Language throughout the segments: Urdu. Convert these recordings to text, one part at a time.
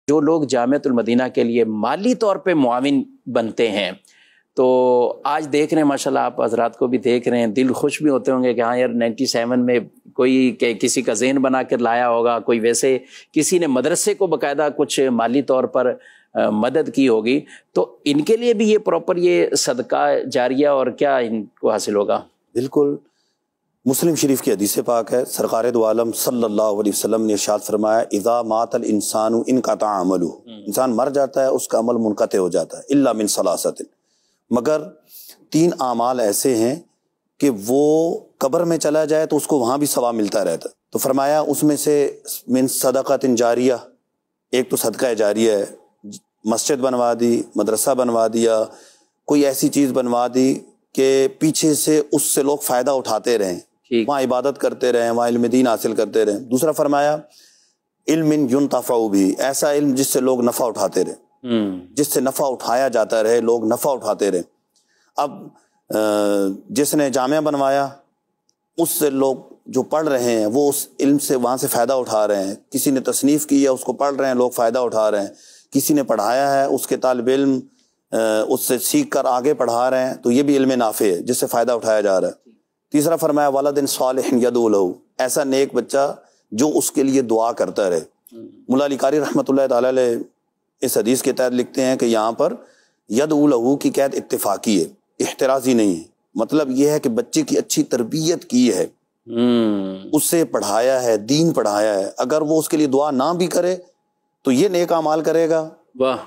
جو لوگ جامعۃ المدینہ کے لیے مالی طور پہ معاون بنتے ہیں، تو آج دیکھ رہے ہیں ماشاءاللہ، آپ حضرات کو بھی دیکھ رہے ہیں، دل خوش بھی ہوتے ہوں گے کہ ہاں یار 97 میں کوئی کسی کا ذہن بنا کر لایا ہوگا، کوئی ویسے کسی نے مدرسے کو باقاعدہ کچھ مالی طور پر مدد کی ہوگی، تو ان کے لیے بھی یہ پراپر یہ صدقہ جاریہ اور کیا ان کو حاصل ہوگا؟ بالکل، مسلم شریف کی حدیث پاک ہے، سرکار دو عالم صلی اللہ علیہ وسلم نے ارشاد فرمایا اذا مات الانسان انقطع عملہ، انسان مر جاتا ہے اس کا عمل منقطع ہو جاتا ہے، الا من ثلاثۃ، مگر 3 اعمال ایسے ہیں کہ وہ قبر میں چلا جائے تو اس کو وہاں بھی ثواب ملتا رہتا ہے۔ تو فرمایا اس میں سے من صدقۃ جاریہ، ایک تو صدقہ جاریہ ہے، مسجد بنوا دی، مدرسہ بنوا دیا، کوئی ایسی چیز بنوا دی کہ پیچھے سے اس سے لوگ فائدہ اٹھاتے رہیں، وہاں عبادت کرتے رہیں، وہاں علم دین حاصل کرتے رہیں۔ دوسرا فرمایا علم ینتفع بھی، ایسا علم جس سے لوگ نفع اٹھاتے رہیں، جس سے نفع اٹھایا جاتا رہے، لوگ نفع اٹھاتے رہیں۔ اب جس نے جامعہ بنوایا اس سے لوگ جو پڑھ رہے ہیں وہ اس علم سے وہاں سے فائدہ اٹھا رہے ہیں، کسی نے تصنیف کی ہے اس کو پڑھ رہے ہیں، لوگ فائدہ اٹھا رہے ہیں، کسی نے پڑھایا ہے اس کے طالب علم اس سے سیکھ کر آگے پڑھا رہے ہیں، تو یہ بھی علم نافع ہے جس سے فائدہ اٹھایا جا رہا ہے۔ تیسرا فرمایا ولد صالح یدعو لہ، ایسا نیک بچہ جو اس کے لیے دعا کرتا رہے۔ مولا علی قاری رحمۃ اللہ تعالی علیہ اس حدیث کے تحت لکھتے ہیں کہ یہاں پر یدعو لہ کی قید اتفاقی ہے، احترازی نہیں ہے، مطلب یہ ہے کہ بچے کی اچھی تربیت کی ہے، اس سے پڑھایا ہے، دین پڑھایا ہے، اگر وہ اس کے لیے دعا نہ بھی کرے تو یہ نیک اعمال کرے گا،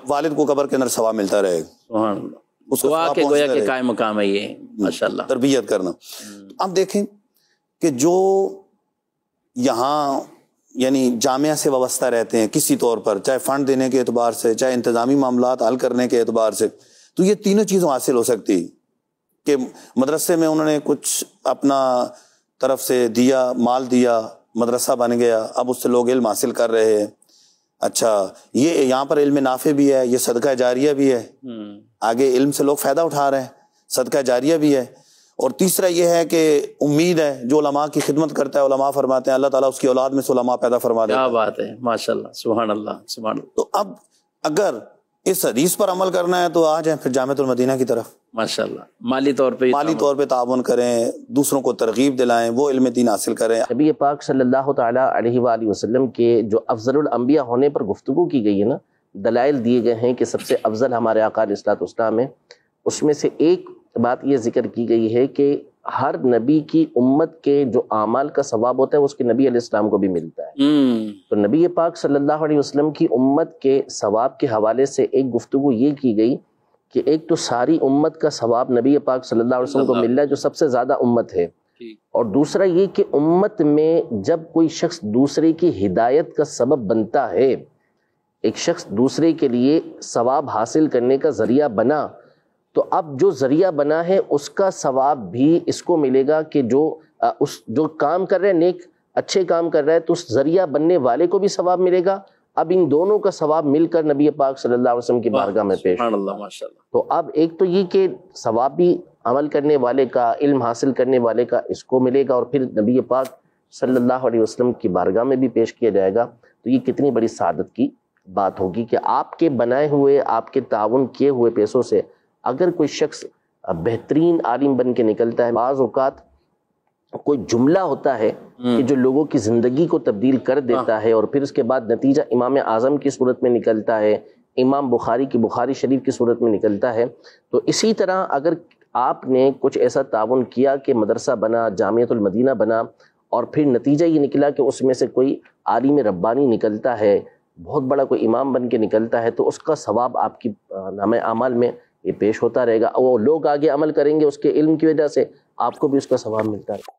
والد کو قبر کے اندر ثواب ملتا رہے گا۔ سبحان اللہ، دعا کے گویا کہ قائم مقام ہے یہ، ماشاءاللہ تربیت کرنا۔ اب دیکھیں کہ جو یہاں یعنی جامعہ سے وابستہ رہتے ہیں کسی طور پر، چاہے فنڈ دینے کے اعتبار سے، چاہے انتظامی معاملات حل کرنے کے اعتبار سے، تو یہ تینوں چیزوں حاصل ہو سکتی کہ مدرسے میں انہوں نے کچھ اپنا طرف سے دیا، مال دیا، مدرسہ بن گیا، اب اس سے لوگ علم حاصل کر رہے ہیں۔ اچھا، یہ یہاں پر علم نافع بھی ہے، یہ صدقہ جاریہ بھی ہے، آگے علم سے لوگ فائدہ اٹھا رہے ہیں، صدقہ جاریہ بھی ہے۔ اور تیسرا یہ ہے کہ امید ہے، جو علماء کی خدمت کرتا ہے، علماء فرماتے ہیں اللہ تعالیٰ اس کی اولاد میں سے علماء پیدا فرما دیتا ہے۔ کیا بات ہے، ماشاءاللہ، سبحان اللہ، سبحان اللہ۔ تو اب اگر اس حدیث پر عمل کرنا ہے تو آ جائیں پھر جامعۃ المدینہ کی طرف، ماشاءاللہ، مالی طور پہ تعاون کریں، دوسروں کو ترغیب دلائیں، وہ علم دین حاصل کریں۔ نبی پاک صلی اللہ تعالیٰ علیہ وآلہ وسلم کے جو افضل الانبیاء ہونے پر گفتگو کی گئی ہے نا، دلائل دیے گئے ہیں کہ سب سے افضل ہمارے آقا علیہ الصلوۃ والسلام ہے، اس میں سے ایک بات یہ ذکر کی گئی ہے کہ ہر نبی کی امت کے جو اعمال کا ثواب ہوتا ہے وہ اس کے نبی علیہ السلام کو بھی ملتا ہے۔ تو نبی پاک صلی اللہ علیہ وسلم کی امت کے ثواب کے حوالے سے ایک گفتگو یہ کی گئی کہ ایک تو ساری امت کا ثواب نبی پاک صلی اللہ علیہ وسلم کو مل رہا ہے جو سب سے زیادہ امت ہے، اور دوسرا یہ کہ امت میں جب کوئی شخص دوسرے کی ہدایت کا سبب بنتا ہے، ایک شخص دوسرے کے لیے ثواب حاصل کرنے کا ذریعہ بنا، تو اب جو ذریعہ بنا ہے اس کا ثواب بھی اس کو ملے گا کہ جو کام کر رہے ہیں، نیک اچھے کام کر رہا ہے، تو اس ذریعہ بننے والے کو بھی ثواب ملے گا۔ اب ان دونوں کا ثواب مل کر نبی پاک صلی اللہ علیہ وسلم کی بارگاہ میں پیش۔ سبحان اللہ، ماشاءاللہ۔ تو اب ایک تو یہ کہ ثواب بھی عمل کرنے والے کا، علم حاصل کرنے والے کا اس کو ملے گا، اور پھر نبی پاک صلی اللہ علیہ وسلم کی بارگاہ میں بھی پیش کیا جائے گا۔ تو یہ کتنی بڑی سعادت کی بات ہوگی کہ آپ کے بنائے ہوئے، آپ کے تعاون کیے ہوئے پیسوں سے اگر کوئی شخص بہترین عالم بن کے نکلتا ہے، بعض اوقات کوئی جملہ ہوتا ہے کہ جو لوگوں کی زندگی کو تبدیل کر دیتا ہے، اور پھر اس کے بعد نتیجہ امام اعظم کی صورت میں نکلتا ہے، امام بخاری کی بخاری شریف کی صورت میں نکلتا ہے۔ تو اسی طرح اگر آپ نے کچھ ایسا تعاون کیا کہ مدرسہ بنا، جامعۃ المدینہ بنا، اور پھر نتیجہ یہ نکلا کہ اس میں سے کوئی عالم ربانی نکلتا ہے، بہت بڑا کوئی امام بن کے نکلتا ہے، تو اس کا ثواب آپ کی نامہ اعمال میں یہ پیش ہوتا رہے گا، اور وہ لوگ آگے عمل کریں گے اس کے علم کی وجہ سے، آپ کو بھی اس کا ثواب ملتا ہے۔